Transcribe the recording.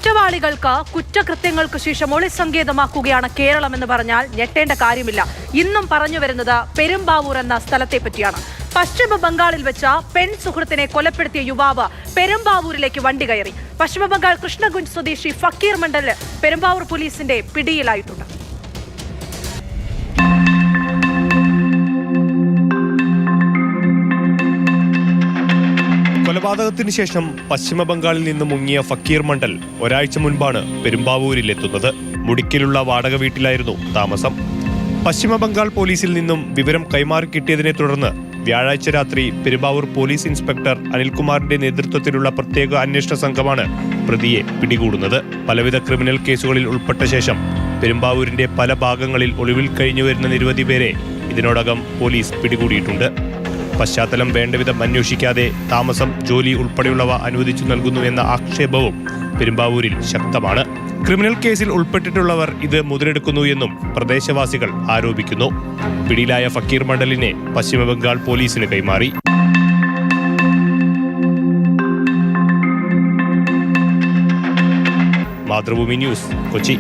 കുറ്റവാളികൾക്ക് കുറ്റകൃത്യങ്ങൾക്ക് ശേഷം ഒളിസങ്കേതമാക്കുകയാണ് കേരളമെന്ന് പറഞ്ഞാൽ ഞെട്ടേണ്ട കാര്യമില്ല. ഇന്നും പറഞ്ഞു വരുന്നത് പെരുമ്പാവൂർ എന്ന സ്ഥലത്തെ പറ്റിയാണ്. പശ്ചിമ ബംഗാളിൽ വെച്ച പെൺ സുഹൃത്തിനെ കൊലപ്പെടുത്തിയ യുവാവ് പെരുമ്പാവൂരിലേക്ക് വണ്ടി കയറി. പശ്ചിമ ബംഗാൾ കൃഷ്ണഗുഞ്ച് സ്വദേശി ഫക്കീർ മണ്ഡൽ പെരുമ്പാവൂർ പോലീസിന്റെ പിടിയിലായിട്ടുണ്ട്. കൊലപാതകത്തിന് ശേഷം പശ്ചിമ ബംഗാളിൽ നിന്ന് മുങ്ങിയ ഫക്കീർ മണ്ഡൽ ഒരാഴ്ച മുൻപാണ് പെരുമ്പാവൂരിലെത്തുന്നത്. മുടിക്കിലുള്ള വാടക വീട്ടിലായിരുന്നു താമസം. പശ്ചിമ ബംഗാൾ പോലീസിൽ നിന്നും വിവരം കൈമാറി കിട്ടിയതിനെ തുടർന്ന് വ്യാഴാഴ്ച രാത്രി പെരുമ്പാവൂർ പോലീസ് ഇൻസ്പെക്ടർ അനിൽകുമാറിന്റെ നേതൃത്വത്തിലുള്ള പ്രത്യേക അന്വേഷണ സംഘമാണ് പ്രതിയെ പിടികൂടുന്നത്. പലവിധ ക്രിമിനൽ കേസുകളിൽ ഉൾപ്പെട്ട ശേഷം പെരുമ്പാവൂരിന്റെ പല ഭാഗങ്ങളിൽ ഒളിവിൽ കഴിഞ്ഞുവരുന്ന നിരവധി പേരെ ഇതിനോടകം പോലീസ് പിടികൂടിയിട്ടുണ്ട്. പശ്ചാത്തലം വേണ്ടവിധം അന്വേഷിക്കാതെ താമസം, ജോലി ഉൾപ്പെടെയുള്ളവ അനുവദിച്ചു നൽകുന്നു എന്ന ആക്ഷേപവും പെരുമ്പാവൂരിൽ ശക്തമാണ്. ക്രിമിനൽ കേസിൽ ഉൾപ്പെട്ടിട്ടുള്ളവർ ഇത് മുതലെടുക്കുന്നു എന്നും പ്രദേശവാസികൾ ആരോപിക്കുന്നു. പിടിയിലായ ഫക്കീർ മണ്ഡലിനെ പശ്ചിമ ബംഗാൾ പോലീസിന് കൈമാറി. മാതൃഭൂമി ന്യൂസ്, കൊച്ചി.